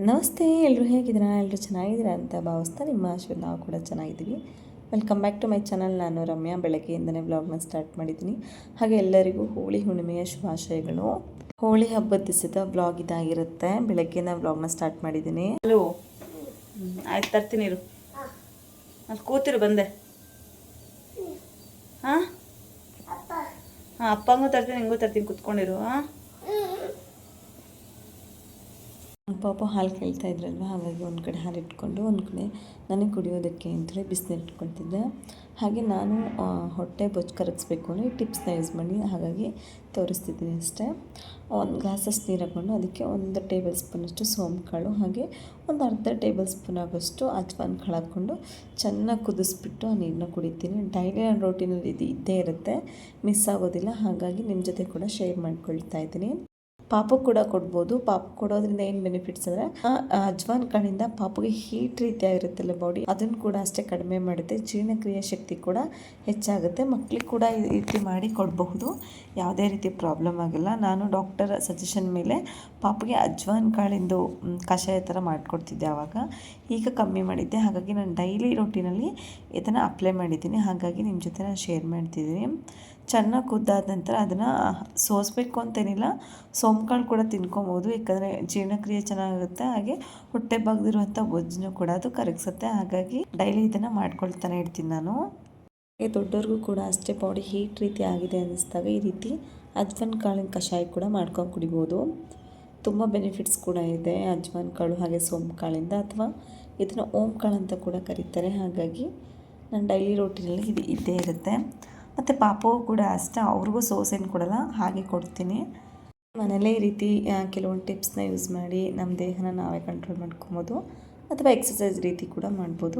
ನಮಸ್ತೆ, ಎಲ್ಲರೂ ಹೇಗಿದ್ದೀರಾ? ಎಲ್ಲರೂ ಚೆನ್ನಾಗಿದ್ದೀರಾ ಅಂತ ಭಾವಿಸ್ತಾ ನಿಮ್ಮ ಆಶೀರ್ವಾದ ನಾವು ಕೂಡ ಚೆನ್ನಾಗಿದ್ದೀವಿ. Welcome back to my channel. ನಾನು ರಮ್ಯಾ. ಬೆಳಗ್ಗೆಯಿಂದನೇ ವ್ಲಾಗ್ನ ಸ್ಟಾರ್ಟ್ ಮಾಡಿದ್ದೀನಿ. ಹಾಗೆ ಎಲ್ಲರಿಗೂ ಹೋಳಿ ಹುಣ್ಣಿಮೆಯ ಶುಭಾಶಯಗಳು. ಹೋಳಿ ಹಬ್ಬದ ದಿವಸದ ವ್ಲಾಗ್ ಇದಾಗಿರುತ್ತೆ. ಬೆಳಗ್ಗೆಯಿಂದ ವ್ಲಾಗ್ನ ಸ್ಟಾರ್ಟ್ ಮಾಡಿದ್ದೀನಿ. ಹಲೋ, ಆಯ್ತು ತರ್ತೀನಿ ಇರು. ಅಲ್ಲಿ ಕೂತಿರು, ಬಂದೆ. ಹಾಂ ಹಾಂ, ಅಪ್ಪಂಗೂ ತರ್ತೀನಿ, ಹಿಂಗೂ ತರ್ತೀನಿ, ಕೂತ್ಕೊಂಡಿರು. ಹಾಂ, ಪಾಪ ಹಾಲು ಕೇಳ್ತಾ ಇದ್ರಲ್ವ, ಹಾಗಾಗಿ ಒಂದು ಕಡೆ ಹಾಲು ಇಟ್ಕೊಂಡು ಒಂದು ಕಡೆ ನನಗೆ ಕುಡಿಯೋದಕ್ಕೆ ಅಂತೇಳಿ ಬಿಸಿನೀರು ಇಟ್ಕೊಳ್ತಿದ್ದೆ. ಹಾಗೆ ನಾನು ಹೊಟ್ಟೆ ಬೊಜ್ಜು ಕರಗಿಸ್ಬೇಕು ಅಂದರೆ ಈ ಟಿಪ್ಸ್ನ ಯೂಸ್ ಮಾಡಿ ಹಾಗಾಗಿ ತೋರಿಸ್ತಿದ್ದೀನಿ ಅಷ್ಟೇ. ಒಂದು ಗ್ಲಾಸಷ್ಟು ನೀರು ಹಾಕ್ಕೊಂಡು ಅದಕ್ಕೆ 1 ಟೇಬಲ್ ಸ್ಪೂನಷ್ಟು ಸೋಂಪು ಹಾಗೆ ಒಂದು ಅರ್ಧ ಟೇಬಲ್ ಸ್ಪೂನ್ ಆಗೋಷ್ಟು ಅಜ್ವಾನ್ ಕಾಳು ಹಾಕ್ಕೊಂಡು ಚೆನ್ನಾಗಿ ಕುದಿಸ್ಬಿಟ್ಟು ಆ ನೀರನ್ನ ಕುಡಿತೀನಿ. ಡೈಲಿ ನನ್ನ ರೋಟೀನಲ್ಲಿ ಇದು ಇದ್ದೇ ಇರುತ್ತೆ, ಮಿಸ್ ಆಗೋದಿಲ್ಲ. ಹಾಗಾಗಿ ನಿಮ್ಮ ಜೊತೆ ಕೂಡ ಶೇರ್ ಮಾಡ್ಕೊಳ್ತಾ ಇದ್ದೀನಿ. ಪಾಪು ಕೂಡ ಕೊಡ್ಬೋದು. ಪಾಪು ಕೊಡೋದ್ರಿಂದ ಏನು ಬೆನಿಫಿಟ್ಸ್ ಅಂದರೆ ಅಜ್ವಾನ್ ಕಾಳಿಂದ ಪಾಪುಗೆ ಹೀಟ್ ರೀತಿಯಾಗಿರುತ್ತಲ್ಲ ಬಾಡಿ, ಅದನ್ನು ಕೂಡ ಅಷ್ಟೇ ಕಡಿಮೆ ಮಾಡುತ್ತೆ. ಜೀರ್ಣಕ್ರಿಯೆ ಶಕ್ತಿ ಕೂಡ ಹೆಚ್ಚಾಗುತ್ತೆ. ಮಕ್ಕಳಿಗೆ ಕೂಡ ಈ ರೀತಿ ಮಾಡಿ ಕೊಡಬಹುದು, ಯಾವುದೇ ರೀತಿ ಪ್ರಾಬ್ಲಮ್ ಆಗಿಲ್ಲ. ನಾನು ಡಾಕ್ಟರ್ ಸಜೆಷನ್ ಮೇಲೆ ಪಾಪುಗೆ ಅಜ್ವಾನ್ ಕಾಳಿಂದು ಕಷಾಯ ಥರ ಮಾಡಿಕೊಡ್ತಿದ್ದೆ ಆವಾಗ. ಈಗ ಕಮ್ಮಿ ಮಾಡಿದ್ದೆ. ಹಾಗಾಗಿ ನಾನು ಡೈಲಿ ರೊಟೀನಲ್ಲಿ ಇದನ್ನು ಅಪ್ಲೈ ಮಾಡಿದ್ದೀನಿ. ಹಾಗಾಗಿ ನಿಮ್ಮ ಜೊತೆ ನಾನು ಶೇರ್ ಮಾಡ್ತಿದ್ದೀನಿ. ಚೆನ್ನಾಗಿ ಕುದ್ದಾದ ನಂತರ ಅದನ್ನು ಸೋಸಬೇಕು ಅಂತೇನಿಲ್ಲ, ಸೋಂಪುಕಾಳು ಕೂಡ ತಿನ್ಕೊಬೋದು. ಯಾಕಂದರೆ ಜೀರ್ಣಕ್ರಿಯೆ ಚೆನ್ನಾಗುತ್ತೆ, ಹಾಗೆ ಹೊಟ್ಟೆ ಬಾಗದಿರುವಂಥ ಬೊಜ್ಜನ್ನು ಕೂಡ ಅದು ಕರಗಿಸುತ್ತೆ. ಹಾಗಾಗಿ ಡೈಲಿ ಇದನ್ನು ಮಾಡ್ಕೊಳ್ತಾನೆ ಇರ್ತೀನಿ ನಾನು. ಹಾಗೆ ದೊಡ್ಡವ್ರಿಗೂ ಕೂಡ ಅಷ್ಟೇ ಬಾಡಿ ಹೀಟ್ ರೀತಿ ಆಗಿದೆ ಅನ್ನಿಸ್ದಾಗ ಈ ರೀತಿ ಅಜ್ವಾನ್ ಕಾಳಿನ ಕಷಾಯ ಕೂಡ ಮಾಡ್ಕೊಂಡು ಕುಡಿಬೋದು. ತುಂಬ ಬೆನಿಫಿಟ್ಸ್ ಕೂಡ ಇದೆ ಅಜ್ವಾನ್ ಕಾಳು ಹಾಗೆ ಸೋಂಪು ಕಾಳಿಂದ, ಅಥವಾ ಇದನ್ನು ಓಂಕಾಳು ಅಂತ ಕೂಡ ಕರೀತಾರೆ. ಹಾಗಾಗಿ ನಾನು ಡೈಲಿ ರೋಟಿನಲ್ಲಿ ಇದು ಇದ್ದೇ ಇರುತ್ತೆ. ಮತ್ತು ಪಾಪವು ಕೂಡ ಅಷ್ಟೇ, ಅವ್ರಿಗೂ ಸೋಸೇನು ಕೊಡಲ್ಲ, ಹಾಗೆ ಕೊಡ್ತೀನಿ. ಮನೇಲೇ ಈ ರೀತಿ ಕೆಲವೊಂದು ಟಿಪ್ಸ್ನ ಯೂಸ್ ಮಾಡಿ ನಮ್ಮ ದೇಹನ ನಾವೇ ಕಂಟ್ರೋಲ್ ಮಾಡ್ಕೊಬೋದು, ಅಥವಾ ಎಕ್ಸಸೈಸ್ ರೀತಿ ಕೂಡ ಮಾಡ್ಬೋದು.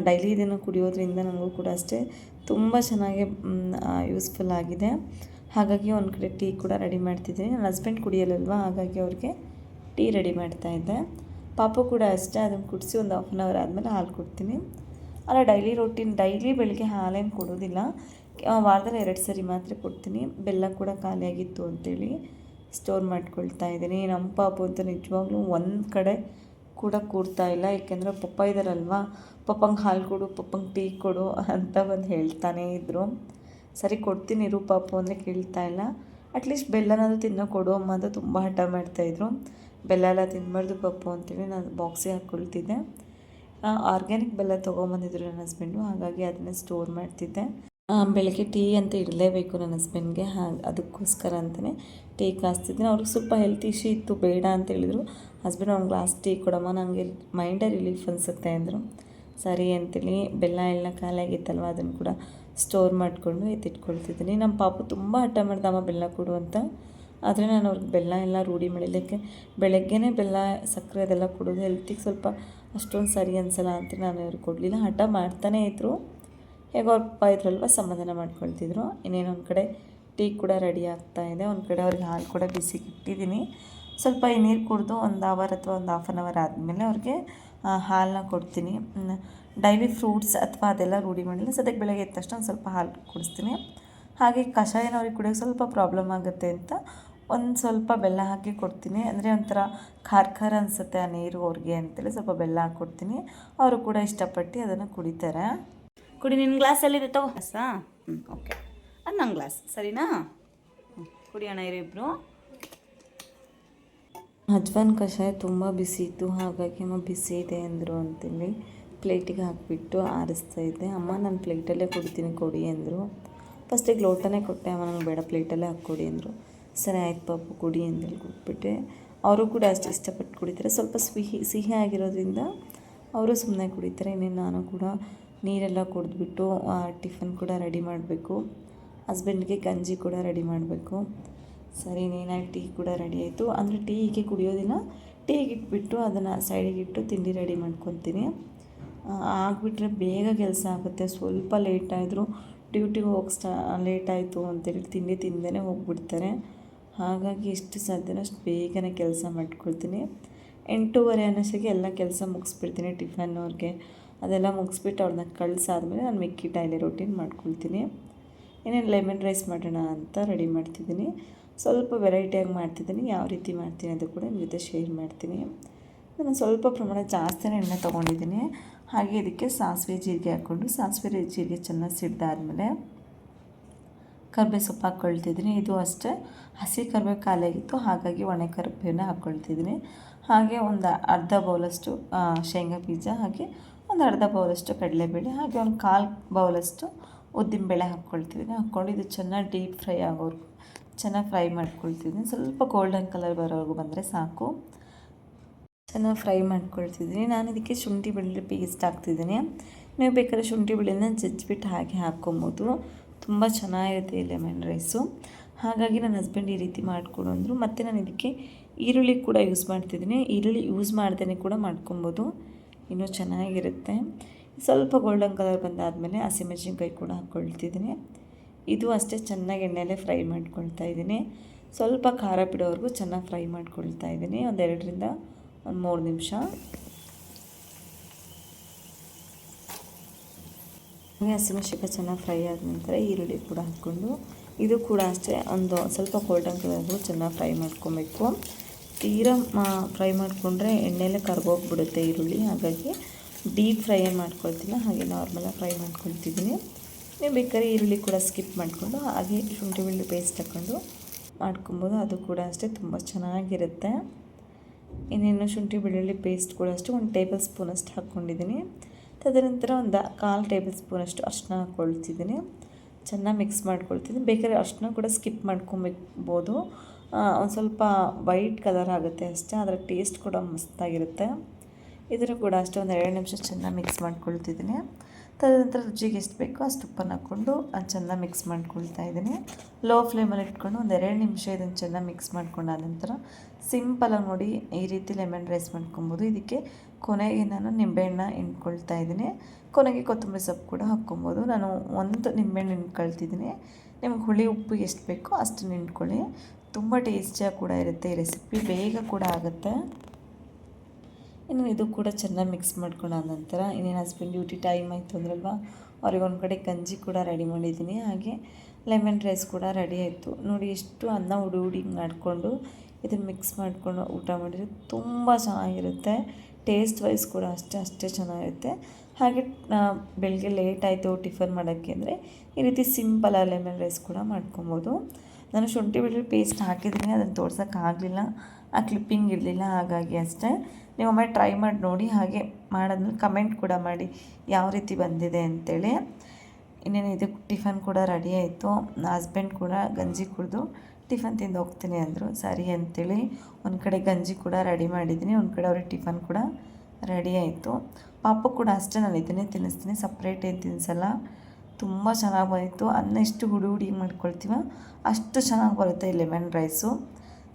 ಡೈಲಿ ಇದನ್ನು ಕುಡಿಯೋದ್ರಿಂದ ನನಗೂ ಕೂಡ ಅಷ್ಟೇ ತುಂಬ ಚೆನ್ನಾಗಿ ಯೂಸ್ಫುಲ್ ಆಗಿದೆ. ಹಾಗಾಗಿ ಒಂದು ಕಡೆ ಟೀ ಕೂಡ ರೆಡಿ ಮಾಡ್ತಿದ್ದೀನಿ. ನನ್ನ ಹಸ್ಬೆಂಡ್ ಕುಡಿಯಲ್ಲಲ್ವ, ಹಾಗಾಗಿ ಅವ್ರಿಗೆ ಟೀ ರೆಡಿ ಮಾಡ್ತಾಯಿದ್ದೆ. ಪಾಪು ಕೂಡ ಅಷ್ಟೇ, ಅದನ್ನು ಕುಡಿಸಿ ಒಂದು 1 ಹಾಫ್ ಅವರ್ ಆದಮೇಲೆ ಹಾಲು ಕೊಡ್ತೀನಿ. ಅಲ್ಲ, ಡೈಲಿ ರೋಟೀನ್, ಡೈಲಿ ಬೆಳಗ್ಗೆ ಹಾಲೇನು ಕೊಡೋದಿಲ್ಲ, ವಾರದಲ್ಲಿ 2 ಸರಿ ಮಾತ್ರ ಕೊಡ್ತೀನಿ. ಬೆಲ್ಲ ಕೂಡ ಖಾಲಿಯಾಗಿತ್ತು ಅಂತೇಳಿ ಸ್ಟೋರ್ ಮಾಡ್ಕೊಳ್ತಾ ಇದ್ದೀನಿ. ನಮ್ಮ ಪಾಪು ಅಂತ ನಿಜವಾಗ್ಲೂ ಒಂದು ಕಡೆ ಕೂಡ ಕೂರ್ತಾ ಇಲ್ಲ. ಏಕೆಂದರೆ ಪಪ್ಪ ಇದ್ದಾರಲ್ವ, ಪಪ್ಪಂಗೆ ಹಾಲು ಕೊಡು, ಪಪ್ಪಂಗೆ ಟೀ ಕೊಡು ಅಂತ ಬಂದು ಹೇಳ್ತಾನೇ ಇದ್ದರು. ಸರಿ ಕೊಡ್ತೀನಿ ಇರು ಪಾಪು ಅಂದರೆ ಕೇಳ್ತಾ ಇಲ್ಲ. ಅಟ್ಲೀಸ್ಟ್ ಬೆಲ್ಲನಾದರೂ ತಿನ್ನೋ ಕೊಡು ಅಮ್ಮ ಅಂತ ತುಂಬ ಹಠ ಮಾಡ್ತಾಯಿದ್ರು. ಬೆಲ್ಲ ಎಲ್ಲ ತಿನ್ನಬಾರ್ದು ಪಪ್ಪು ಅಂತೇಳಿ ನಾನು ಬಾಕ್ಸಿಗೆ ಹಾಕ್ಕೊಳ್ತಿದ್ದೆ. ಆರ್ಗ್ಯಾನಿಕ್ ಬೆಲ್ಲ ತೊಗೊಂಬಂದಿದ್ರು ನನ್ನ ಹಸ್ಬೆಂಡು, ಹಾಗಾಗಿ ಅದನ್ನೇ ಸ್ಟೋರ್ ಮಾಡ್ತಿದ್ದೆ. ಬೆಳಗ್ಗೆ ಟೀ ಅಂತ ಇರಲೇಬೇಕು ನನ್ನ ಹಸ್ಬೆಂಡ್ಗೆ, ಅದಕ್ಕೋಸ್ಕರ ಅಂತಲೇ ಟೀ ಕಾಯಿಸ್ತಿದ್ದೀನಿ. ಅವ್ರಿಗೆ ಸ್ವಲ್ಪ ಹೆಲ್ತ್ ಇಶ್ಯೂ ಇತ್ತು, ಬೇಡ ಅಂತ ಹೇಳಿದರು. ಹಸ್ಬೆಂಡ್ ಒಂದು ಗ್ಲಾಸ್ ಟೀ ಕೊಡಮ್ಮ, ನನಗೆ ಮೈಂಡೇ ರಿಲೀಫ್ ಅನಿಸುತ್ತೆ ಅಂದರು. ಸರಿ ಅಂತೇಳಿ ಬೆಲ್ಲ ಎಲ್ಲ ಖಾಲಿಯಾಗಿತ್ತಲ್ವ, ಅದನ್ನು ಕೂಡ ಸ್ಟೋರ್ ಮಾಡಿಕೊಂಡು ಎತ್ತಿಟ್ಕೊಳ್ತಿದ್ದೀನಿ. ನಮ್ಮ ಪಾಪು ತುಂಬ ಹಠ ಮಾಡ್ದಮ್ಮ ಬೆಲ್ಲ ಕೊಡು ಅಂತ, ಆದರೆ ನಾನು ಅವ್ರಿಗೆ ಬೆಲ್ಲ ಎಲ್ಲ ರೂಢಿ ಮಾಡಿದ್ದಕ್ಕೆ ಬೆಳಗ್ಗೆನೇ ಬೆಲ್ಲ ಸಕ್ಕರೆ ಅದೆಲ್ಲ ಕೊಡೋದು ಹೆಲ್ತಿಗೆ ಸ್ವಲ್ಪ ಅಷ್ಟೊಂದು ಸರಿ ಅನಿಸಲ್ಲ ಅಂತ ನಾನು ಅವ್ರಿಗೆ ಕೊಡಲಿಲ್ಲ. ಹಠ ಮಾಡ್ತಾನೇ ಇದ್ದರು. ಹೇಗೋ ಅವ್ರ ಪಪ್ಪ ಇದ್ರಲ್ವ, ಸಮಾಧಾನ ಮಾಡ್ಕೊಳ್ತಿದ್ರು. ಇನ್ನೇನೊಂದು ಕಡೆ ಟೀ ಕೂಡ ರೆಡಿ ಆಗ್ತಾಯಿದೆ. ಒಂದು ಕಡೆ ಅವ್ರಿಗೆ ಹಾಲು ಕೂಡ ಬಿಸಿಗೆ ಇಟ್ಟಿದ್ದೀನಿ. ಸ್ವಲ್ಪ ಈ ನೀರು ಕುಡಿದು 1 ಅವರ್ ಅಥವಾ ಒಂದು 1/2 ಅವರ್ ಆದಮೇಲೆ ಅವ್ರಿಗೆ ಹಾಲನ್ನ ಕೊಡ್ತೀನಿ. ಡೈಲಿ ಫ್ರೂಟ್ಸ್ ಅಥವಾ ಅದೆಲ್ಲ ರೂಢಿ ಮಾಡಿಲ್ಲ. ಸದ್ಯಕ್ಕೆ ಬೆಳಗ್ಗೆ ಎದ್ದ ತಕ್ಷಣ ಸ್ವಲ್ಪ ಹಾಲು ಕುಡಿಸ್ತೀನಿ. ಹಾಗೆ ಕಷಾಯನ ಅವ್ರಿಗೆ ಕುಡಿಯೋಕ್ಕೆ ಸ್ವಲ್ಪ ಪ್ರಾಬ್ಲಮ್ ಆಗುತ್ತೆ ಅಂತ ಒಂದು ಸ್ವಲ್ಪ ಬೆಲ್ಲ ಹಾಕಿ ಕೊಡ್ತೀನಿ. ಅಂದರೆ ಒಂಥರ ಖಾರ ಖಾರ ಅನಿಸುತ್ತೆ ಆ ನೀರು ಅವ್ರಿಗೆ ಅಂತೇಳಿ ಸ್ವಲ್ಪ ಬೆಲ್ಲ ಹಾಕಿ ಕೊಡ್ತೀನಿ. ಅವರು ಕೂಡ ಇಷ್ಟಪಟ್ಟು ಅದನ್ನು ಕುಡಿತಾರೆ. ಕುಡಿ, ನಿನ್ನ ಗ್ಲಾಸಲ್ಲಿದೆ ತಗೋ. ಗ್ಲಾಸಾ? ಓಕೆ, ಅದು ನನ್ನ ಗ್ಲಾಸ್, ಸರಿನಾ? ಕುಡಿಯೋಣ ಇರಿಬ್ರು. ಅಜ್ವಾನ್ ಕಷಾಯ ತುಂಬ ಬಿಸಿ ಇತ್ತು, ಹಾಗಾಗಿ ಅಮ್ಮ ಬಿಸಿ ಇದೆ ಅಂದರು ಅಂತೇಳಿ ಪ್ಲೇಟಿಗೆ ಹಾಕಿಬಿಟ್ಟು ಆರಿಸ್ತಾ ಇದ್ದೆ. ಅಮ್ಮ ನಾನು ಪ್ಲೇಟಲ್ಲೇ ಕುಡಿತೀನಿ ಕೊಡಿ ಅಂದರು. ಫಸ್ಟಿಗೆ ಲೋಟನೇ ಕೊಟ್ಟೆ, ಅಮ್ಮ ನನಗೆ ಬೇಡ ಪ್ಲೇಟಲ್ಲೇ ಹಾಕ್ಕೊಡಿ ಅಂದರು. ಸರಿ ಆಯ್ತು ಪಾಪು ಕುಡಿ ಅಂತೇಳಿ ಕೊಟ್ಬಿಟ್ಟೆ. ಅವರು ಕೂಡ ಅಷ್ಟು ಇಷ್ಟಪಟ್ಟು ಕುಡಿತಾರೆ. ಸ್ವಲ್ಪ ಸಿಹಿ ಆಗಿರೋದ್ರಿಂದ ಅವರು ಸುಮ್ಮನೆ ಕುಡಿತಾರೆ. ಇನ್ನೇನು ನಾನು ಕೂಡ ನೀರೆಲ್ಲ ಕುಡಿದ್ಬಿಟ್ಟು ಟಿಫನ್ ಕೂಡ ರೆಡಿ ಮಾಡಬೇಕು. ಹಸ್ಬೆಂಡ್ಗೆ ಗಂಜಿ ಕೂಡ ರೆಡಿ ಮಾಡಬೇಕು. ಸರಿ, ನೀನಾಗಿ ಟೀ ಕೂಡ ರೆಡಿ ಆಯಿತು. ಅಂದರೆ ಟೀ ಹೀಗೆ ಕುಡಿಯೋದಿಲ್ಲ, ಟೀಗೆ ಇಟ್ಬಿಟ್ಟು ಅದನ್ನು ಸೈಡಿಗೆ ಇಟ್ಟು ತಿಂಡಿ ರೆಡಿ ಮಾಡ್ಕೊತೀನಿ. ಆಗಿಬಿಟ್ರೆ ಬೇಗ ಕೆಲಸ ಆಗುತ್ತೆ. ಸ್ವಲ್ಪ ಲೇಟ್ ಆಯಿದ್ರು ಡ್ಯೂಟಿಗೆ ಹೋಗಿ ಲೇಟ್ ಆಯಿತು ಅಂತೇಳಿ ತಿಂಡಿ ತಿಂದೇ ಹೋಗ್ಬಿಡ್ತಾರೆ. ಹಾಗಾಗಿ ಎಷ್ಟು ಸಾಧ್ಯನೋ ಅಷ್ಟು ಬೇಗನೆ ಕೆಲಸ ಮಾಡ್ಕೊಳ್ತೀನಿ. 8:30 ಅನ್ನೋಷ್ಟಿಗೆ ಎಲ್ಲ ಕೆಲಸ ಮುಗಿಸ್ಬಿಡ್ತೀನಿ. ಟಿಫನ್ ಅವ್ರಿಗೆ ಅದೆಲ್ಲ ಮುಗಿಸ್ಬಿಟ್ಟು ಅವ್ರನ್ನ ಕಳಿಸಾದ್ಮೇಲೆ ನಾನು ಮಿಕ್ಕಿ ಡೈಲಿ ರೊಟೀನ್ ಮಾಡ್ಕೊಳ್ತೀನಿ. ಏನೇನು ಲೆಮನ್ ರೈಸ್ ಮಾಡೋಣ ಅಂತ ರೆಡಿ ಮಾಡ್ತಿದ್ದೀನಿ. ಸ್ವಲ್ಪ ವೆರೈಟಿಯಾಗಿ ಮಾಡ್ತಿದ್ದೀನಿ. ಯಾವ ರೀತಿ ಮಾಡ್ತೀನಿ ಅದು ಕೂಡ ನಿಮ್ಮ ಜೊತೆ ಶೇರ್ ಮಾಡ್ತೀನಿ. ನಾನು ಸ್ವಲ್ಪ ಪ್ರಮಾಣ ಜಾಸ್ತಿನೇ ಎಣ್ಣೆ ತೊಗೊಂಡಿದ್ದೀನಿ. ಹಾಗೆ ಇದಕ್ಕೆ ಸಾಸಿವೆ ಜೀರಿಗೆ ಹಾಕ್ಕೊಂಡು ಸಾಸಿವೆ ಜೀರಿಗೆ ಚೆನ್ನಾಗಿ ಸಿಡ್ದಾದ್ಮೇಲೆ ಕರಿಬೇವು ಸೊಪ್ಪು ಹಾಕ್ಕೊಳ್ತಿದ್ದೀನಿ. ಇದು ಅಷ್ಟೇ ಹಸಿ ಕರಿಬೇವು ಖಾಲಿಯಾಗಿತ್ತು, ಹಾಗಾಗಿ ಒಣ ಕರಿಬೇವನ್ನ ಹಾಕ್ಕೊಳ್ತಿದ್ದೀನಿ. ಹಾಗೆ ಒಂದು ಅರ್ಧ ಬೌಲಷ್ಟು ಶೇಂಗಾ ಬೀಜ, ಹಾಗೆ ಒಂದು ಅರ್ಧ ಬೌಲಷ್ಟು ಕಡಲೆಬೇಳೆ, ಹಾಗೆ ಒಂದು 1/4 ಬೌಲಷ್ಟು ಉದ್ದಿನಬೇಳೆ ಹಾಕ್ಕೊಳ್ತಿದ್ದೀನಿ. ಹಾಕ್ಕೊಂಡು ಇದು ಚೆನ್ನಾಗಿ ಡೀಪ್ ಫ್ರೈ ಆಗೋವರೆಗೂ ಚೆನ್ನಾಗಿ ಫ್ರೈ ಮಾಡ್ಕೊಳ್ತಿದ್ದೀನಿ. ಸ್ವಲ್ಪ ಗೋಲ್ಡನ್ ಕಲರ್ ಬರೋವರೆಗೂ ಬಂದರೆ ಸಾಕು. ಚೆನ್ನಾಗಿ ಫ್ರೈ ಮಾಡ್ಕೊಳ್ತಿದ್ದೀನಿ. ನಾನು ಇದಕ್ಕೆ ಶುಂಠಿ ಬೆಳ್ಳುಳ್ಳಿ ಪೇಸ್ಟ್ ಹಾಕ್ತಿದ್ದೀನಿ. ನೀವು ಬೇಕಾದ್ರೆ ಶುಂಠಿ ಬೆಳ್ಳುಳ್ಳಿನ ಜಜ್ಜಿಬಿಟ್ಟು ಹಾಗೆ ಹಾಕ್ಕೊಬೋದು. ತುಂಬ ಚೆನ್ನಾಗಿರುತ್ತೆ ಈ ಲೆಮನ್ ರೈಸು. ಹಾಗಾಗಿ ನನ್ನ ಹಸ್ಬೆಂಡ್ ಈ ರೀತಿ ಮಾಡಿಕೊಡು ಅಂದರು. ಮತ್ತು ನಾನು ಇದಕ್ಕೆ ಈರುಳ್ಳಿ ಕೂಡ ಯೂಸ್ ಮಾಡ್ತಿದ್ದೀನಿ. ಈರುಳ್ಳಿ ಯೂಸ್ ಮಾಡ್ದೇ ಕೂಡ ಮಾಡ್ಕೊಬೋದು, ಇನ್ನೂ ಚೆನ್ನಾಗಿರುತ್ತೆ. ಸ್ವಲ್ಪ ಗೋಲ್ಡನ್ ಕಲರ್ ಬಂದಾದಮೇಲೆ ಹಸಿಮೆಣಸಿನ್ಕಾಯಿ ಕೂಡ ಹಾಕ್ಕೊಳ್ತಿದ್ದೀನಿ. ಇದು ಅಷ್ಟೇ ಚೆನ್ನಾಗಿ ಎಣ್ಣೆಯಲ್ಲೇ ಫ್ರೈ ಮಾಡ್ಕೊಳ್ತಾ ಇದ್ದೀನಿ. ಸ್ವಲ್ಪ ಖಾರ ಬಿಡೋವರೆಗೂ ಚೆನ್ನಾಗಿ ಫ್ರೈ ಮಾಡ್ಕೊಳ್ತಾ ಇದ್ದೀನಿ, ಒಂದು 2 ರಿಂದ 3 ನಿಮಿಷ. ಹಾಗೆ ಹಸಿಮೆಣಸಿನ್ಕಾಯಿ ಚೆನ್ನಾಗಿ ಫ್ರೈ ಆದ ನಂತರ ಈರುಳ್ಳಿ ಕೂಡ ಹಾಕ್ಕೊಂಡು ಇದು ಕೂಡ ಅಷ್ಟೇ ಒಂದು ಸ್ವಲ್ಪ ಗೋಲ್ಡನ್ ಕಲರ್ಗೂ ಚೆನ್ನಾಗಿ ಫ್ರೈ ಮಾಡ್ಕೊಬೇಕು. ತೀರಾ ಫ್ರೈ ಮಾಡಿಕೊಂಡ್ರೆ ಎಣ್ಣೆಯಲ್ಲೇ ಕರ್ಗೋಗ್ಬಿಡುತ್ತೆ ಈರುಳ್ಳಿ, ಹಾಗಾಗಿ ಡೀಪ್ ಫ್ರೈ ಏನು ಮಾಡ್ಕೊಳ್ತಿಲ್ಲ, ಹಾಗೆ ನಾರ್ಮಲಾಗಿ ಫ್ರೈ ಮಾಡ್ಕೊಳ್ತಿದ್ದೀನಿ. ನೀವು ಬೇಕಾದ್ರೆ ಈರುಳ್ಳಿ ಕೂಡ ಸ್ಕಿಪ್ ಮಾಡಿಕೊಂಡು ಹಾಗೆ ಶುಂಠಿ ಬೆಳ್ಳುಳ್ಳಿ ಪೇಸ್ಟ್ ಹಾಕ್ಕೊಂಡು ಮಾಡ್ಕೊಬೋದು, ಅದು ಕೂಡ ಅಷ್ಟೇ ತುಂಬ ಚೆನ್ನಾಗಿರುತ್ತೆ. ಇನ್ನೇನು ಶುಂಠಿ ಬೆಳ್ಳುಳ್ಳಿ ಪೇಸ್ಟ್ ಕೂಡ ಅಷ್ಟೇ 1 ಟೇಬಲ್ ಸ್ಪೂನಷ್ಟು ಹಾಕ್ಕೊಂಡಿದ್ದೀನಿ. ತದನಂತರ ಒಂದು 1/4 ಟೇಬಲ್ ಸ್ಪೂನಷ್ಟು ಅರಿಶಿನ ಹಾಕ್ಕೊಳ್ತಿದ್ದೀನಿ. ಚೆನ್ನಾಗಿ ಮಿಕ್ಸ್ ಮಾಡ್ಕೊಳ್ತಿದ್ದೀನಿ. ಬೇಕಾದ್ರೆ ಅರಿಶಿನ ಕೂಡ ಸ್ಕಿಪ್ ಮಾಡ್ಕೊಬೋದು, ಒಂದು ಸ್ವಲ್ಪ ವೈಟ್ ಕಲರ್ ಆಗುತ್ತೆ ಅಷ್ಟೇ, ಅದರ ಟೇಸ್ಟ್ ಕೂಡ ಮಸ್ತಾಗಿರುತ್ತೆ. ಇದನ್ನು ಕೂಡ ಅಷ್ಟೇ ಒಂದು 2 ನಿಮಿಷ ಚೆನ್ನಾಗಿ ಮಿಕ್ಸ್ ಮಾಡ್ಕೊಳ್ತಿದ್ದೀನಿ. ತದನಂತರ ರುಚಿಗೆ ಎಷ್ಟು ಬೇಕೋ ಅಷ್ಟು ಉಪ್ಪನ್ನು ಹಾಕ್ಕೊಂಡು ಚೆನ್ನಾಗಿ ಮಿಕ್ಸ್ ಮಾಡ್ಕೊಳ್ತಾ ಇದ್ದೀನಿ. ಲೋ ಫ್ಲೇಮಲ್ಲಿ ಇಟ್ಕೊಂಡು ಒಂದು 2 ನಿಮಿಷ ಇದನ್ನು ಚೆನ್ನಾಗಿ ಮಿಕ್ಸ್ ಮಾಡ್ಕೊಂಡಾದ ನಂತರ ಸಿಂಪಲಾಗಿ ನೋಡಿ ಈ ರೀತಿ ಲೆಮನ್ ರೈಸ್ ಮಾಡ್ಕೊಬೋದು. ಇದಕ್ಕೆ ಕೊನೆಗೆ ನಾನು ನಿಂಬೆಹಣ್ಣು ಹಿಂಡ್ಕೊಳ್ತಾ ಇದ್ದೀನಿ. ಕೊನೆಗೆ ಕೊತ್ತಂಬರಿ ಸೊಪ್ಪು ಕೂಡ ಹಾಕ್ಕೊಬೋದು. ನಾನು 1 ನಿಂಬೆಹಣ್ಣು ಹಿಂಡ್ಕೊಳ್ತಿದ್ದೀನಿ. ನಿಮ್ಗೆ ಹುಳಿ ಉಪ್ಪು ಎಷ್ಟು ಬೇಕೋ ಅಷ್ಟನ್ನು ಹಿಂಡ್ಕೊಳ್ಳಿ. ತುಂಬ ಟೇಸ್ಟಿಯಾಗಿ ಕೂಡ ಇರುತ್ತೆ ಈ ರೆಸಿಪಿ, ಬೇಗ ಕೂಡ ಆಗುತ್ತೆ. ಇನ್ನು ಇದು ಕೂಡ ಚೆನ್ನಾಗಿ ಮಿಕ್ಸ್ ಮಾಡ್ಕೊಂಡಾದ ನಂತರ ಇನ್ನೇನು ಹಸ್ಬೆಂಡ್ ಡ್ಯೂಟಿ ಟೈಮ್ ಆಯಿತು ಅಂದ್ರಲ್ವ, ಅವ್ರಿಗೆ ಒಂದು ಕಡೆ ಗಂಜಿ ಕೂಡ ರೆಡಿ ಮಾಡಿದ್ದೀನಿ. ಹಾಗೆ ಲೆಮನ್ ರೈಸ್ ಕೂಡ ರೆಡಿ ಆಯಿತು. ನೋಡಿ ಎಷ್ಟು ಅನ್ನ ಹುಡಿ ಮಾಡಿಕೊಂಡು ಇದನ್ನು ಮಿಕ್ಸ್ ಮಾಡಿಕೊಂಡು ಊಟ ಮಾಡಿದರೆ ತುಂಬ ಚೆನ್ನಾಗಿರುತ್ತೆ. ಟೇಸ್ಟ್ ವೈಸ್ ಕೂಡ ಅಷ್ಟೇ ಚೆನ್ನಾಗಿರುತ್ತೆ. ಹಾಗೆ ಬೆಳಗ್ಗೆ ಲೇಟ್ ಆಯಿತು ಟಿಫನ್ ಮಾಡೋಕ್ಕೆ ಅಂದರೆ ಈ ರೀತಿ ಸಿಂಪಲಾಗಿ ಲೆಮನ್ ರೈಸ್ ಕೂಡ ಮಾಡ್ಕೊಬೋದು. ನಾನು ಶುಂಠಿ ಬೆಳ್ಳುಳ್ಳಿ ಪೇಸ್ಟ್ ಹಾಕಿದ್ದೀನಿ, ಅದನ್ನು ತೋರ್ಸೋಕ್ಕಾಗಲಿಲ್ಲ, ಆ ಕ್ಲಿಪ್ಪಿಂಗ್ ಇರಲಿಲ್ಲ, ಹಾಗಾಗಿ ಅಷ್ಟೇ. ನೀವೊಮ್ಮೆ ಟ್ರೈ ಮಾಡಿ ನೋಡಿ. ಹಾಗೆ ಮಾಡಾದ್ಮೇಲೆ ಕಮೆಂಟ್ ಕೂಡ ಮಾಡಿ ಯಾವ ರೀತಿ ಬಂದಿದೆ ಅಂತೇಳಿ. ಇನ್ನೇನು ಇದು ಟಿಫನ್ ಕೂಡ ರೆಡಿ ಆಯಿತು. ಹಸ್ಬೆಂಡ್ ಕೂಡ ಗಂಜಿ ಕುಡಿದು ಟಿಫನ್ ತಿಂದು ಹೋಗ್ತೀನಿ ಅಂದರು. ಸರಿ ಅಂತೇಳಿ ಒಂದು ಕಡೆ ಗಂಜಿ ಕೂಡ ರೆಡಿ ಮಾಡಿದ್ದೀನಿ, ಒಂದು ಕಡೆ ಅವ್ರಿಗೆ ಟಿಫನ್ ಕೂಡ ರೆಡಿ ಆಯಿತು. ಪಾಪು ಕೂಡ ಅಷ್ಟೇ ನಾನು ಇದನ್ನೇ ತಿನ್ನಿಸ್ತೀನಿ, ಸಪ್ರೇಟ್ ಏನು ತಿನ್ನಿಸಲ್ಲ. ತುಂಬ ಚೆನ್ನಾಗಿ ಬಂದಿತ್ತು. ಅನ್ನ ಎಷ್ಟು ಹುಡಿ ಮಾಡ್ಕೊಳ್ತೀವ ಅಷ್ಟು ಚೆನ್ನಾಗಿ ಬರುತ್ತೆ ಈ ಲೆಮನ್ ರೈಸು.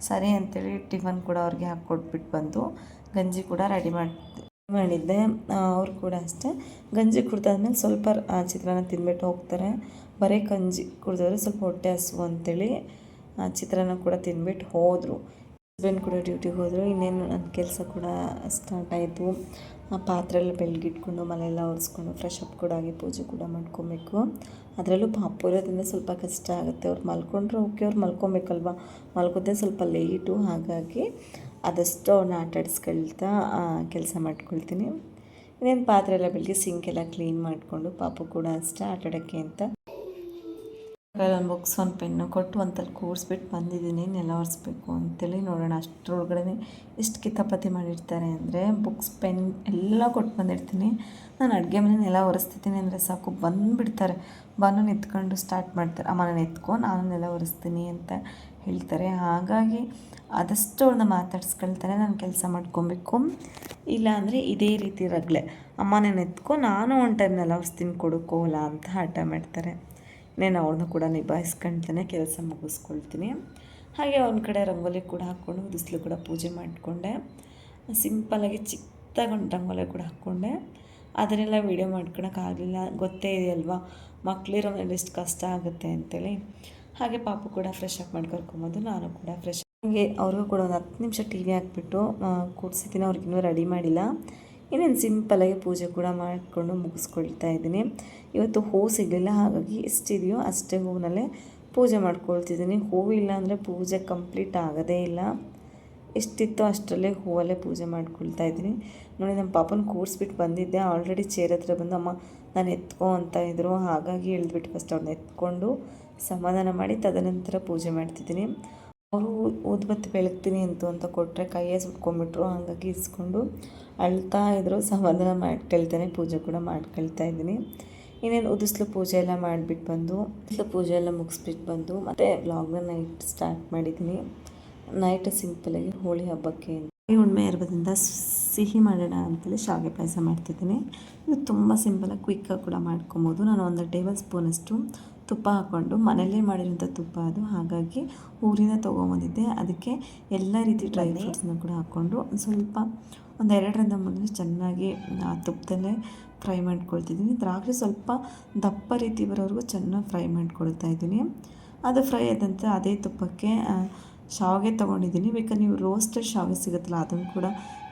ಸರಿ ಅಂತೇಳಿ ಟಿಫನ್ ಕೂಡ ಅವ್ರಿಗೆ ಹಾಕ್ಕೊಟ್ಬಿಟ್ಟು ಬಂದು ಗಂಜಿ ಕೂಡ ರೆಡಿ ಮಾಡಿದ್ದೆ. ಅವ್ರು ಕೂಡ ಅಷ್ಟೇ ಗಂಜಿ ಕುಡ್ದಾದ್ಮೇಲೆ ಸ್ವಲ್ಪ ಚಿತ್ರಾನ್ನ ತಿಂದ್ಬಿಟ್ಟು ಹೋಗ್ತಾರೆ. ಬರೀ ಗಂಜಿ ಕುಡಿದವ್ರೆ ಸ್ವಲ್ಪ ಹೊಟ್ಟೆ ಹಸಿವು ಅಂತೇಳಿ ಚಿತ್ರಾನ್ನ ಕೂಡ ತಿಂದ್ಬಿಟ್ಟು ಹೋದರು. ಹಸ್ಬೆಂಡ್ ಕೂಡ ಡ್ಯೂಟಿಗೆ ಹೋದರು. ಇನ್ನೇನು ನನ್ನ ಕೆಲಸ ಕೂಡ ಸ್ಟಾರ್ಟ್ ಆಯಿತು. ಪಾತ್ರೆ ಎಲ್ಲ ಬೆಳಗಿಟ್ಕೊಂಡು ಮನೆಯೆಲ್ಲ ಒರೆಸ್ಕೊಂಡು ಫ್ರೆಶ್ ಅಪ್ ಕೂಡ ಆಗಿ ಪೂಜೆ ಕೂಡ ಮಾಡ್ಕೊಬೇಕು. ಅದರಲ್ಲೂ ಪಾಪು ಇರೋದ್ರಿಂದ ಸ್ವಲ್ಪ ಕಷ್ಟ ಆಗುತ್ತೆ. ಅವ್ರು ಮಲ್ಕೊಂಡ್ರೆ ಓಕೆ, ಅವ್ರು ಮಲ್ಕೊಬೇಕಲ್ವ, ಮಲ್ಕೋದೇ ಸ್ವಲ್ಪ ಲೇಟು, ಹಾಗಾಗಿ ಆದಷ್ಟು ಅವ್ರನ್ನ ಆಟಾಡಿಸ್ಕೊಳ್ತಾ ಕೆಲಸ ಮಾಡ್ಕೊಳ್ತೀನಿ. ಇನ್ನೇನು ಪಾತ್ರೆ ಎಲ್ಲ ಬೆಳಗ್ಗೆ ಸಿಂಕೆಲ್ಲ ಕ್ಲೀನ್ ಮಾಡಿಕೊಂಡು ಪಾಪು ಕೂಡ ಅಷ್ಟೇ ಆಟಾಡೋಕ್ಕೆ ಅಂತ ಒಂದು ಬುಕ್ಸ್ ಒಂದು ಪೆನ್ನು ಕೊಟ್ಟು ಒಂದಲ್ಲಿ ಕೂರಿಸ್ಬಿಟ್ಟು ಬಂದಿದ್ದೀನಿ ನೆಲ ಒರೆಸ್ಬೇಕು ಅಂತೇಳಿ. ನೋಡೋಣ ಅಷ್ಟರೊಳಗಡೆ ಎಷ್ಟು ಕಿತಾಪತಿ ಮಾಡಿರ್ತಾರೆ ಅಂದರೆ ಬುಕ್ಸ್ ಪೆನ್ ಎಲ್ಲ ಕೊಟ್ಟು ಬಂದಿರ್ತೀನಿ. ನಾನು ಅಡುಗೆ ಮನೆ ನೆಲ ಒರೆಸ್ತಿದ್ದೀನಿ ಅಂದರೆ ಸಾಕು ಬಂದುಬಿಡ್ತಾರೆ, ಬಂದು ನಿಂತ್ಕೊಂಡು ಸ್ಟಾರ್ಟ್ ಮಾಡ್ತಾರೆ, ಅಮ್ಮ ನಾನು ಎತ್ಕೊ ನಾನು ನೆಲ ಒರೆಸ್ತೀನಿ ಅಂತ ಹೇಳ್ತಾರೆ. ಹಾಗಾಗಿ ಆದಷ್ಟು ಅವ್ರನ್ನ ಮಾತಾಡ್ಸ್ಕೊಳ್ತಾರೆ, ನಾನು ಕೆಲಸ ಮಾಡ್ಕೊಬೇಕು. ಇಲ್ಲಾಂದರೆ ಇದೇ ರೀತಿ ರಗಳೆ, ಅಮ್ಮ ನಾನು ಎತ್ಕೊ ನಾನು ಒಂದು ಟೈಮ್ ನೆಲ ಒರೆಸ್ತೀನಿ ಕೊಡು ಕೋಲ ಅಂತ ಹಠ ಮಾಡ್ತಾರೆ. ನಾನು ಅವ್ರನ್ನ ಕೂಡ ನಿಭಾಯಿಸ್ಕೊಳ್ತಾನೆ ಕೆಲಸ ಮುಗಿಸ್ಕೊಳ್ತೀನಿ. ಹಾಗೆ ಒಂದು ಕಡೆ ರಂಗೋಲಿ ಕೂಡ ಹಾಕ್ಕೊಂಡು ಬಿಸಿಲು ಕೂಡ ಪೂಜೆ ಮಾಡಿಕೊಂಡೆ. ಸಿಂಪಲಾಗಿ ಚಿಕ್ಕದಾಗಿ ಒಂದು ರಂಗೋಲಿ ಕೂಡ ಹಾಕ್ಕೊಂಡೆ. ಅದನ್ನೆಲ್ಲ ವೀಡಿಯೋ ಮಾಡ್ಕೊಳಕ್ಕಾಗಲಿಲ್ಲ, ಗೊತ್ತೇ ಇದೆಯಲ್ವಾ ಮಕ್ಕಳಿರೋ ಮೇಲೆ ಎಷ್ಟು ಕಷ್ಟ ಆಗುತ್ತೆ ಅಂತೇಳಿ. ಹಾಗೆ ಪಾಪು ಕೂಡ ಫ್ರೆಶ್ ಅಪ್ ಮಾಡಿ ಕರ್ಕೊಂಬೋದು, ನಾನು ಕೂಡ ಫ್ರೆಶ್ ಹಾಗೆ ಅವ್ರಿಗೂ ಕೂಡ ಒಂದು 10 ನಿಮಿಷ ಟಿ ವಿ ಹಾಕ್ಬಿಟ್ಟು ಕೂಡ್ಸಿದ್ದೀನಿ. ಅವ್ರಿಗಿನ್ನೂ ರೆಡಿ ಮಾಡಿಲ್ಲ. ಇನ್ನೇನು ಸಿಂಪಲಾಗಿ ಪೂಜೆ ಕೂಡ ಮಾಡಿಕೊಂಡು ಮುಗಿಸ್ಕೊಳ್ತಾ ಇದ್ದೀನಿ. ಇವತ್ತು ಹೂವು ಸಿಗಲಿಲ್ಲ, ಹಾಗಾಗಿ ಎಷ್ಟಿದೆಯೋ ಅಷ್ಟೇ ಹೂವಿನಲ್ಲೇ ಪೂಜೆ ಮಾಡ್ಕೊಳ್ತಿದ್ದೀನಿ. ಹೂವಿಲ್ಲ ಅಂದರೆ ಪೂಜೆ ಕಂಪ್ಲೀಟ್ ಆಗೋದೇ ಇಲ್ಲ. ಎಷ್ಟಿತ್ತೋ ಅಷ್ಟರಲ್ಲೇ ಹೂವಲ್ಲೇ ಪೂಜೆ ಮಾಡ್ಕೊಳ್ತಾ ಇದ್ದೀನಿ. ನೋಡಿ ನಮ್ಮ ಪಾಪನ ಕೂರಿಸ್ಬಿಟ್ಟು ಬಂದಿದ್ದೆ. ಆಲ್ರೆಡಿ ಚೇರ್ ಹತ್ರ ಬಂದು ಅಮ್ಮ ನಾನು ಎತ್ಕೊ ಅಂತ ಇದ್ರು, ಹಾಗಾಗಿ ಇಳಿದ್ಬಿಟ್ಟು ಫಸ್ಟ್ ಅವ್ರನ್ನ ಎತ್ಕೊಂಡು ಸಮಾಧಾನ ಮಾಡಿ ತದನಂತರ ಪೂಜೆ ಮಾಡ್ತಿದ್ದೀನಿ. ಅವರು ಊದುಬತ್ತಿ ಬೆಳಗ್ತೀನಿ ಅಂತ ಕೊಟ್ಟರೆ ಕೈಯೇ ಸುಟ್ಕೊಂಡ್ಬಿಟ್ರು, ಹಾಗಾಗಿ ಇಸ್ಕೊಂಡು ಅಳ್ತಾ ಇದ್ರು. ಸಮಾಧಾನ ಮಾಡ್ಕೊಳ್ತಾನೆ ಪೂಜೆ ಕೂಡ ಮಾಡ್ಕೊಳ್ತಾ ಇದ್ದೀನಿ. ಇನ್ನೇನು ಉದಿಸ್ಲು ಪೂಜೆ ಎಲ್ಲ ಮಾಡಿಬಿಟ್ಟು ಬಂದು ಪೂಜೆ ಎಲ್ಲ ಮುಗಿಸ್ಬಿಟ್ಟು ಬಂದು ಮತ್ತು ವ್ಲಾಗ್ನ ನೈಟ್ ಸ್ಟಾರ್ಟ್ ಮಾಡಿದ್ದೀನಿ. ನೈಟ್ ಸಿಂಪಲಾಗಿ ಹೋಳಿ ಹಬ್ಬಕ್ಕೆ ಹುಣ್ಣಿಮೆ ಇರೋದ್ರಿಂದ ಸಿಹಿ ಮಾಡೋಣ ಅಂತೇಳಿ ಶಾವಿಗೆ ಪಾಯಸ ಮಾಡ್ತಿದ್ದೀನಿ. ಇದು ತುಂಬ ಸಿಂಪಲಾಗಿ ಕ್ವಿಕ್ಕಾಗಿ ಕೂಡ ಮಾಡ್ಕೊಬೋದು. ನಾನು 1 ಟೇಬಲ್ ಸ್ಪೂನಷ್ಟು ತುಪ್ಪ ಹಾಕ್ಕೊಂಡು ಮನೆಯಲ್ಲೇ ಮಾಡಿರೋಂಥ ತುಪ್ಪ ಅದು, ಹಾಗಾಗಿ ಊರಿಂದ ತೊಗೊಂಬಂದಿದ್ದೆ. ಅದಕ್ಕೆ ಎಲ್ಲ ರೀತಿ ಡ್ರೈ ಫ್ರೂಟ್ಸ್ನ ಕೂಡ ಹಾಕ್ಕೊಂಡು ಸ್ವಲ್ಪ 2ರಿಂದ 3 ನಿಮಿಷ ಚೆನ್ನಾಗಿ ತುಪ್ಪದಲ್ಲೇ ಫ್ರೈ ಮಾಡ್ಕೊಳ್ತಿದ್ದೀನಿ. ದ್ರಾಕ್ಷಿ ಸ್ವಲ್ಪ ದಪ್ಪ ರೀತಿ ಬರೋವರೆಗೂ ಚೆನ್ನಾಗಿ ಫ್ರೈ ಮಾಡ್ಕೊಳ್ತಾ ಇದ್ದೀನಿ. ಅದು ಫ್ರೈ ಆದಂಥ ಅದೇ ತುಪ್ಪಕ್ಕೆ ಶಾವಿಗೆ ತೊಗೊಂಡಿದ್ದೀನಿ. ಬೇಕಾದ್ರೆ ನೀವು ರೋಸ್ಟೆಡ್ ಶಾವಿಗೆ ಸಿಗುತ್ತಲ್ಲ ಅದನ್ನು ಕೂಡ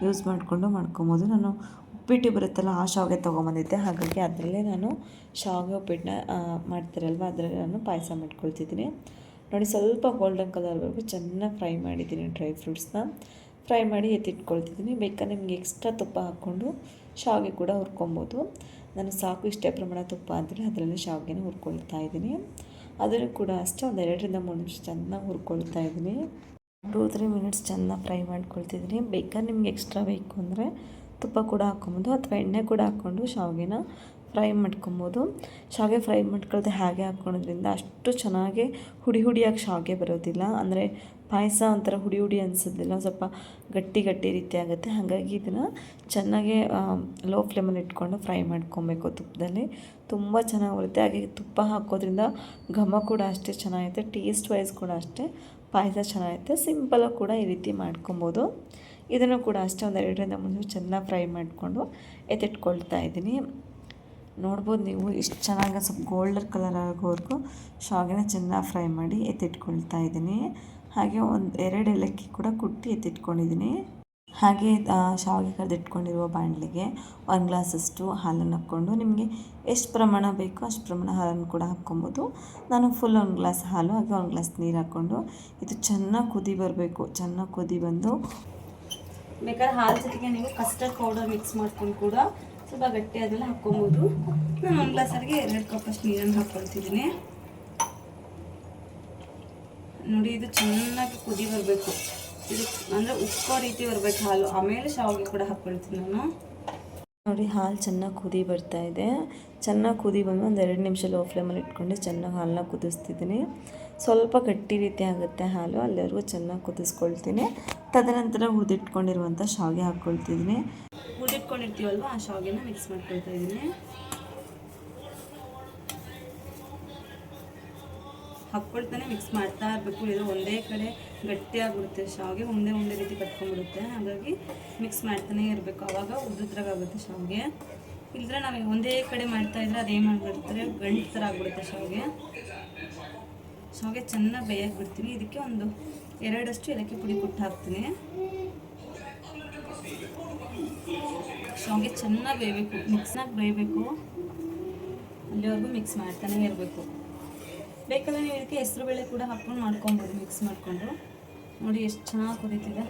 ಯೂಸ್ ಮಾಡಿಕೊಂಡು ಮಾಡ್ಕೊಬೋದು. ನಾನು ಉಪ್ಪಿಟ್ಟು ಬರುತ್ತಲ್ಲ ಆ ಶಾವಿಗೆ ತೊಗೊಂಬಂದಿದ್ದೆ, ಹಾಗಾಗಿ ಅದರಲ್ಲೇ ನಾನು ಶಾವಿಗೆ ಉಪ್ಪಿಟ್ಟನ್ನ ಮಾಡ್ತಾರಲ್ವ ಅದರಲ್ಲಿ ನಾನು ಪಾಯಸ ಮಾಡ್ಕೊಳ್ತಿದ್ದೀನಿ. ನೋಡಿ ಸ್ವಲ್ಪ ಗೋಲ್ಡನ್ ಕಲರ್ವರೆಗೂ ಚೆನ್ನಾಗಿ ಫ್ರೈ ಮಾಡಿದ್ದೀನಿ. ಡ್ರೈ ಫ್ರೂಟ್ಸ್ನ ಫ್ರೈ ಮಾಡಿ ಎತ್ತಿಟ್ಕೊಳ್ತಿದ್ದೀನಿ. ಬೇಕಾದ್ರೆ ನಿಮಗೆ ಎಕ್ಸ್ಟ್ರಾ ತುಪ್ಪ ಹಾಕ್ಕೊಂಡು ಶಾವಿಗೆ ಕೂಡ ಹುರ್ಕೊಬೋದು. ನಾನು ಸಾಕು ಇಷ್ಟೇ ಪ್ರಮಾಣ ತುಪ್ಪ ಅಂತೇಳಿ ಅದರಲ್ಲಿ ಶಾವಿಗೆನ ಹುರ್ಕೊಳ್ತಾ ಇದ್ದೀನಿ. ಅದನ್ನು ಕೂಡ ಅಷ್ಟೇ 2ರಿಂದ 3 ನಿಮಿಷ ಚೆನ್ನಾಗಿ ಹುರ್ಕೊಳ್ತಾ ಇದ್ದೀನಿ. 2-3 ಮಿನಿಟ್ಸ್ ಚೆನ್ನಾಗಿ ಫ್ರೈ ಮಾಡ್ಕೊಳ್ತಿದ್ದೀನಿ. ಬೇಕಾದ್ರೆ ನಿಮ್ಗೆ ಎಕ್ಸ್ಟ್ರಾ ಬೇಕು ಅಂದರೆ ತುಪ್ಪ ಕೂಡ ಹಾಕ್ಕೊಬೋದು ಅಥವಾ ಎಣ್ಣೆ ಕೂಡ ಹಾಕ್ಕೊಂಡು ಶಾವಿಗೆನ ಫ್ರೈ ಮಾಡ್ಕೊಬೋದು. ಶಾವಿಗೆ ಫ್ರೈ ಮಾಡ್ಕೊಳ್ದೆ ಹಾಗೆ ಹಾಕ್ಕೊಳೋದ್ರಿಂದ ಅಷ್ಟು ಚೆನ್ನಾಗಿ ಹುಡಿಯಾಗಿ ಶಾವಿಗೆ ಬರೋದಿಲ್ಲ. ಅಂದರೆ ಪಾಯಸ ಒಂಥರ ಹುಡಿ ಅನಿಸೋದಿಲ್ಲ, ಸ್ವಲ್ಪ ಗಟ್ಟಿ ರೀತಿ ಆಗುತ್ತೆ. ಹಾಗಾಗಿ ಇದನ್ನು ಚೆನ್ನಾಗಿ ಲೋ ಫ್ಲೇಮಲ್ಲಿ ಇಟ್ಕೊಂಡು ಫ್ರೈ ಮಾಡ್ಕೊಬೇಕು ತುಪ್ಪದಲ್ಲಿ. ತುಂಬ ಚೆನ್ನಾಗಿ ಬರುತ್ತೆ. ಹಾಗೆ ತುಪ್ಪ ಹಾಕೋದ್ರಿಂದ ಘಮ ಕೂಡ ಅಷ್ಟೇ ಚೆನ್ನಾಗಿರುತ್ತೆ, ಟೇಸ್ಟ್ ವೈಸ್ ಕೂಡ ಅಷ್ಟೇ ಪಾಯಸ ಚೆನ್ನಾಗಿರುತ್ತೆ. ಸಿಂಪಲಾಗಿ ಕೂಡ ಈ ರೀತಿ ಮಾಡ್ಕೊಬೋದು. ಇದನ್ನು ಕೂಡ ಅಷ್ಟೇ 2ರಿಂದ 3 ನಿಮಿಷ ಚೆನ್ನಾಗಿ ಫ್ರೈ ಮಾಡಿಕೊಂಡು ಎತ್ತಿಟ್ಕೊಳ್ತಾ ಇದ್ದೀನಿ. ನೋಡ್ಬೋದು ನೀವು ಇಷ್ಟು ಚೆನ್ನಾಗಿ ಸ್ವಲ್ಪ ಗೋಲ್ಡನ್ ಕಲರ್ ಆಗೋವರೆಗೂ ಶಾವಿಗೆನ ಚೆನ್ನಾಗಿ ಫ್ರೈ ಮಾಡಿ ಎತ್ತಿಟ್ಕೊಳ್ತಾ ಇದ್ದೀನಿ. ಹಾಗೆ 2 ಏಲಕ್ಕಿ ಕೂಡ ಕುಟ್ಟಿ ಎತ್ತಿಟ್ಕೊಂಡಿದ್ದೀನಿ. ಹಾಗೆ ಶಾವಿಗೆ ಕರೆದಿಟ್ಕೊಂಡಿರುವ ಬಾಣಲೆಗೆ 1 ಗ್ಲಾಸಷ್ಟು ಹಾಲನ್ನು ಹಾಕ್ಕೊಂಡು ನಿಮಗೆ ಎಷ್ಟು ಪ್ರಮಾಣ ಬೇಕೋ ಅಷ್ಟು ಪ್ರಮಾಣ ಹಾಲನ್ನು ಕೂಡ ಹಾಕ್ಕೊಬೋದು. ನಾನು ಫುಲ್ 1 ಗ್ಲಾಸ್ ಹಾಲು ಹಾಗೆ 1 ಗ್ಲಾಸ್ ನೀರು ಹಾಕ್ಕೊಂಡು ಇದು ಚೆನ್ನಾಗಿ ಕುದಿ ಬರಬೇಕು. ಚೆನ್ನಾಗಿ ಕುದಿ ಬಂದು ಬೇಕಾದ್ರೆ ಹಾಲು ಜೊತೆಗೆ ನೀವು ಕಸ್ಟರ್ಡ್ ಪೌಡರ್ ಮಿಕ್ಸ್ ಮಾಡ್ಕೊಂಡು ಕೂಡ ಸ್ವಲ್ಪ ಗಟ್ಟಿ ಅದೆಲ್ಲ ಹಾಕ್ಕೊಬೋದು. ನಾನು 1 ಗ್ಲಾಸರಿಗೆ 2 ಕಪ್ಪಷ್ಟು ನೀರನ್ನು ಹಾಕ್ಕೊಳ್ತಿದ್ದೀನಿ. ನೋಡಿ ಇದು ಚೆನ್ನಾಗಿ ಕುದಿ ಬರಬೇಕು. ಇದು ಅಂದರೆ ಉಕ್ಕೋ ರೀತಿ ಬರಬೇಕು ಹಾಲು. ಆಮೇಲೆ ಶಾವಿಗೆ ಕೂಡ ಹಾಕ್ಕೊಳ್ತೀನಿ ನಾನು. ನೋಡಿ ಹಾಲು ಚೆನ್ನಾಗಿ ಕುದಿ ಬರ್ತಾ ಇದೆ. ಚೆನ್ನಾಗಿ ಕುದಿ ಬಂದು 2 ನಿಮಿಷ ಲೋ ಫ್ಲೇಮಲ್ಲಿ ಇಟ್ಕೊಂಡು ಚೆನ್ನಾಗಿ ಹಾಲನ್ನ ಕುದಿಸ್ತಿದ್ದೀನಿ. ಸ್ವಲ್ಪ ಗಟ್ಟಿ ರೀತಿ ಆಗುತ್ತೆ ಹಾಲು, ಅಲ್ಲಿವರೆಗೂ ಚೆನ್ನಾಗಿ ಕುದಿಸ್ಕೊಳ್ತೀನಿ. ತದನಂತರ ಹುರಿದಿಟ್ಕೊಂಡಿರುವಂಥ ಶಾವಿಗೆ ಹಾಕ್ಕೊಳ್ತಿದ್ದೀನಿ. ಹುರಿದಿಟ್ಕೊಂಡಿರ್ತೀವಲ್ವ ಆ ಶಾವಿಗೆನ ಮಿಕ್ಸ್ ಮಾಡ್ಕೊಳ್ತಾ ಇದ್ದೀನಿ. ಹಾಕ್ಕೊಳ್ತಾನೆ ಮಿಕ್ಸ್ ಮಾಡ್ತಾ ಇರಬೇಕು. ಇದು ಒಂದೇ ಕಡೆ ಗಟ್ಟಿಯಾಗ್ಬಿಡುತ್ತೆ ಶಾವಿಗೆ, ಉಂಡೆ ರೀತಿ ಕಟ್ಕೊಂಡ್ಬಿಡುತ್ತೆ. ಹಾಗಾಗಿ ಮಿಕ್ಸ್ ಮಾಡ್ತಾನೆ ಇರಬೇಕು, ಆವಾಗ ಉದ್ದುದ್ರಾಗುತ್ತೆ ಶಾವಿಗೆ. ಇಲ್ಲದ್ರೆ ನಾವು ಒಂದೇ ಕಡೆ ಮಾಡ್ತಾಯಿದ್ರೆ ಅದೇನು ಮಾಡಿಬಿಡ್ತಾರೆ, ಗಂಟು ಥರ ಆಗಿಬಿಡುತ್ತೆ ಶಾವಿಗೆ. ಚೆನ್ನಾಗಿ ಬೇಯಕ್ಕೆ ಬಿಡ್ತೀನಿ. ಇದಕ್ಕೆ 2 ಏಲಕ್ಕಿ ಪುಡಿ ಕುಟ್ಟು ಹಾಕ್ತೀನಿ. ಶಾವಿಗೆ ಚೆನ್ನಾಗಿ ಬೇಯಬೇಕು, ಬೇಯಬೇಕು, ಅಲ್ಲಿವರೆಗೂ ಮಿಕ್ಸ್ ಮಾಡ್ತಾನೆ ಇರಬೇಕು. ಬೇಕಾದ್ರೆ ನೀವು ಇದಕ್ಕೆ ಹೆಸರುಬೇಳೆ ಕೂಡ ಹಾಕ್ಕೊಂಡು ಮಾಡ್ಕೊಬೋದು ಮಿಕ್ಸ್ ಮಾಡಿಕೊಂಡು. ನೋಡಿ ಎಷ್ಟು ಚೆನ್ನಾಗಿ ಕುದೀತಿದೆ.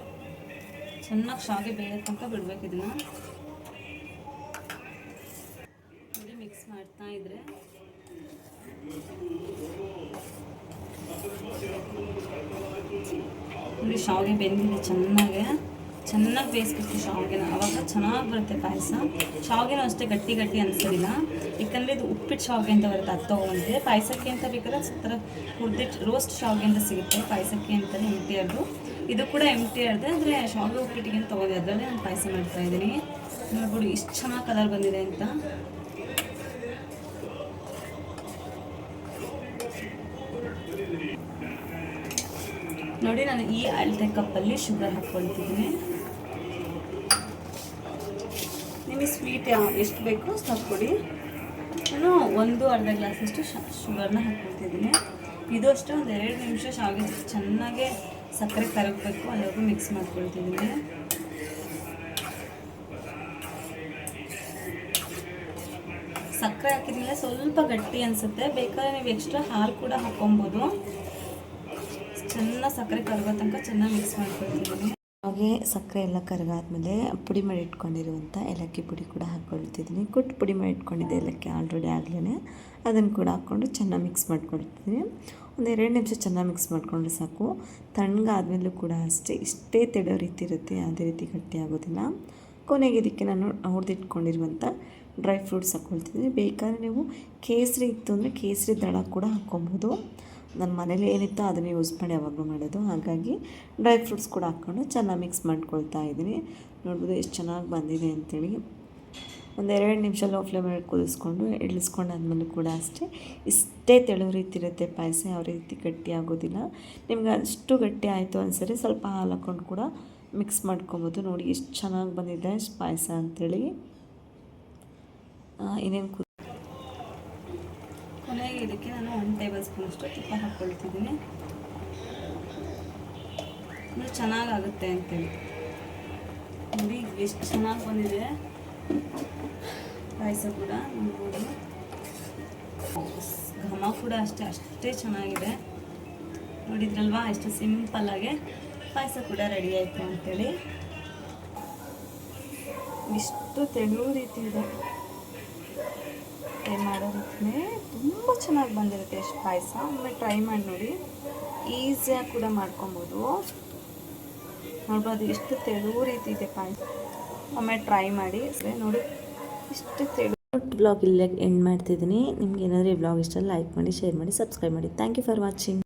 ಚೆನ್ನಾಗಿ ಶಾವಿಗೆ ಬೇಯೋ ತನಕ ಬಿಡಬೇಕು. ಇದನ್ನು ನೋಡಿ ಮಿಕ್ಸ್ ಮಾಡ್ತಾ ಇದ್ರೆ ನೋಡಿ ಶಾವಿಗೆ ಬೆಂದಿದೆ. ಚೆನ್ನಾಗಿ ಬೇಯಿಸ್ಬೇಕು ಶಾವಿಗೆನ, ಆವಾಗ ಚೆನ್ನಾಗಿ ಬರುತ್ತೆ ಪಾಯಸ. ಶಾವಿಗೆನೂ ಅಷ್ಟೇ ಗಟ್ಟಿ ಅನಿಸೋದಿಲ್ಲ, ಯಾಕಂದರೆ ಇದು ಉಪ್ಪಿಟ್ಟು ಶಾವಿಗೆ ಅಂತ ಬರುತ್ತೆ, ಅದು ತೊಗೊಂಡಿದೆ. ಪಾಯಸಕ್ಕೆ ಅಂತ ಬೇಕಾದ್ರೆ ಥರ ಹುರಿದಿಟ್ಟು ರೋಸ್ಟ್ ಶಾವಿಗೆ ಅಂತ ಸಿಗುತ್ತೆ ಪಾಯಸಕ್ಕೆ ಅಂತಲೇ MTRದು. ಇದು ಕೂಡ MTRದೆ, ಆದರೆ ಶಾವಿಗೆ ಉಪ್ಪಿಟ್ಟಿಗೆ ಅಂತ ತೊಗೊಂಡೆ, ಅದರಲ್ಲೇ ನಾನು ಪಾಯಸ ಮಾಡ್ತಾಯಿದ್ದೀನಿ. ನೋಡ್ಬಿಡಿ ಇಷ್ಟು ಚೆನ್ನಾಗಿ ಕಲರ್ ಬಂದಿದೆ ಅಂತ. ನೋಡಿ ನಾನು ಈ ಅಳತೆ ಕಪ್ಪಲ್ಲಿ ಶುಗರ್ ಹಾಕ್ಕೊಳ್ತಿದ್ದೀನಿ. ನಿಮಗೆ ಸ್ವೀಟ್ ಎಷ್ಟು ಬೇಕೋ ಅಷ್ಟು ಹಾಕ್ಕೊಡಿ. ನಾನು 1-1/2 ಗ್ಲಾಸಷ್ಟು ಶುಗರ್ನ ಹಾಕ್ಕೊಳ್ತಿದ್ದೀನಿ. ಇದು ಅಷ್ಟೇ 2 ನಿಮಿಷ ಶಾವಿಗೆ ಚೆನ್ನಾಗಿ ಸಕ್ಕರೆ ಕರಗಬೇಕು, ಅಲ್ಲಿವರೆಗೂ ಮಿಕ್ಸ್ ಮಾಡ್ಕೊಳ್ತಿದ್ದೀನಿ. ಸಕ್ಕರೆ ಹಾಕಿದ್ಮೇಲೆ ಸ್ವಲ್ಪ ಗಟ್ಟಿ ಅನಿಸುತ್ತೆ, ಬೇಕಾದ್ರೆ ನೀವು ಎಕ್ಸ್ಟ್ರಾ ಹಾಲು ಕೂಡ ಹಾಕ್ಕೊಬೋದು. ಚೆನ್ನಾಗಿ ಸಕ್ಕರೆ ಕರಗೋ ತನಕ ಚೆನ್ನಾಗಿ ಮಿಕ್ಸ್ ಮಾಡ್ಕೊಳ್ತಿದ್ದೀನಿ. ಹಾಗೆ ಸಕ್ಕರೆ ಎಲ್ಲ ಕರಗಾದ್ಮೇಲೆ ಪುಡಿ ಮಾಡಿ ಇಟ್ಕೊಂಡಿರುವಂಥ ಏಲಕ್ಕಿ ಪುಡಿ ಕೂಡ ಹಾಕ್ಕೊಳ್ತಿದ್ದೀನಿ. ಕುಟ್ಟು ಪುಡಿ ಮಾಡಿ ಇಟ್ಕೊಂಡಿದ್ದೆ ಏಲಕ್ಕಿ ಆಲ್ರೆಡಿ ಆಗಲೇ, ಅದನ್ನು ಕೂಡ ಹಾಕ್ಕೊಂಡು ಚೆನ್ನಾಗಿ ಮಿಕ್ಸ್ ಮಾಡ್ಕೊಳ್ತಿದ್ದೀನಿ. ಒಂದು 2 ನಿಮಿಷ ಚೆನ್ನಾಗಿ ಮಿಕ್ಸ್ ಮಾಡಿಕೊಂಡ್ರೆ ಸಾಕು. ತಣ್ಣಗಾದ್ಮೇಲೂ ಕೂಡ ಅಷ್ಟೇ, ಇಷ್ಟೇ ತೆಳೋ ರೀತಿ ಇರುತ್ತೆ, ಯಾವುದೇ ರೀತಿ ಗಟ್ಟಿ ಆಗೋದಿಲ್ಲ. ಕೊನೆಗೆ ಇದಕ್ಕೆ ನಾನು ಹುರಿದಿಟ್ಕೊಂಡಿರುವಂಥ ಡ್ರೈ ಫ್ರೂಟ್ಸ್ ಹಾಕ್ಕೊಳ್ತಿದ್ದೀನಿ. ಬೇಕಾದ್ರೆ ನೀವು ಕೇಸರಿ ಇತ್ತು ಅಂದರೆ ಕೇಸರಿ ದಳ ಕೂಡ ಹಾಕ್ಕೊಬೋದು. ನನ್ನ ಮನೇಲಿ ಏನಿತ್ತೋ ಅದನ್ನು ಯೂಸ್ ಮಾಡಿ ಯಾವಾಗಲೂ ಮಾಡೋದು. ಹಾಗಾಗಿ ಡ್ರೈ ಫ್ರೂಟ್ಸ್ ಕೂಡ ಹಾಕ್ಕೊಂಡು ಚೆನ್ನಾಗಿ ಮಿಕ್ಸ್ ಮಾಡ್ಕೊಳ್ತಾ ಇದ್ದೀನಿ. ನೋಡ್ಬೋದು ಎಷ್ಟು ಚೆನ್ನಾಗಿ ಬಂದಿದೆ ಅಂಥೇಳಿ. ಒಂದು 2 ನಿಮಿಷ ಲೋ ಫ್ಲೇಮಲ್ಲಿ ಕುದಿಸ್ಕೊಂಡು ಇಳಿಸ್ಕೊಂಡಾದ್ಮೇಲೆ ಕೂಡ ಅಷ್ಟೇ, ಇಷ್ಟೇ ತೆಳು ರೀತಿ ಇರುತ್ತೆ ಪಾಯಸ, ಯಾವ ರೀತಿ ಗಟ್ಟಿ ಆಗೋದಿಲ್ಲ. ನಿಮ್ಗೆ ಅಷ್ಟು ಗಟ್ಟಿ ಆಯಿತು ಅನ್ಸರಿ ಸ್ವಲ್ಪ ಹಾಲು ಹಾಕ್ಕೊಂಡು ಕೂಡ ಮಿಕ್ಸ್ ಮಾಡ್ಕೊಬೋದು. ನೋಡಿ ಎಷ್ಟು ಚೆನ್ನಾಗಿ ಬಂದಿದೆ ಪಾಯಸ ಅಂಥೇಳಿ. ಇನ್ನೇನು ಕೊನೆಗೆ ಇದಕ್ಕೆ ನಾನು 1 ಟೇಬಲ್ ಸ್ಪೂನ್ ಅಷ್ಟು ತುಪ್ಪ ಹಾಕ್ಕೊಳ್ತಿದ್ದೀನಿ. ಇದು ಚೆನ್ನಾಗಾಗುತ್ತೆ ಅಂತೇಳಿ. ನೋಡಿ ಎಷ್ಟು ಚೆನ್ನಾಗಿ ಬಂದಿದೆ ಪಾಯಸ ಕೂಡ ನೋಡ್ಬೋದು. ಘಮ ಕೂಡ ಅಷ್ಟೇ ಚೆನ್ನಾಗಿದೆ. ನೋಡಿದ್ರಲ್ವಾ ಎಷ್ಟು ಸಿಂಪಲ್ಲಾಗೆ ಪಾಯಸ ಕೂಡ ರೆಡಿ ಆಯಿತು ಅಂಥೇಳಿ. ಇಷ್ಟು ತೆಳು ರೀತಿ ಇದೆ, ಟ್ರೈ ಮಾಡೋ ರೀತಿಯೇ ತುಂಬ ಚೆನ್ನಾಗಿ ಬಂದಿರುತ್ತೆ ಎಷ್ಟು ಪಾಯಸ. ಒಮ್ಮೆ ಟ್ರೈ ಮಾಡಿ ನೋಡಿ, ಈಸಿಯಾಗಿ ಕೂಡ ಮಾಡ್ಕೊಬೋದು. ನೋಡ್ಬೋದು ಎಷ್ಟು ತೆಳು ರೀತಿ ಇದೆ ಪಾಯಸ. ಒಮ್ಮೆ ಟ್ರೈ ಮಾಡಿ ನೋಡಿ, ಇಷ್ಟು ತೆಳು. ಬ್ಲಾಗ್ ಇಲ್ಲೇ ಎಂಡ್ ಮಾಡ್ತಿದ್ದೀನಿ. ನಿಮ್ಗೆ ಏನಾದರೂ ಈ ಬ್ಲಾಗ್ ಇಷ್ಟ ಲೈಕ್ ಮಾಡಿ, ಶೇರ್ ಮಾಡಿ, ಸಬ್ಸ್ಕ್ರೈಬ್ ಮಾಡಿ. Thank you for watching.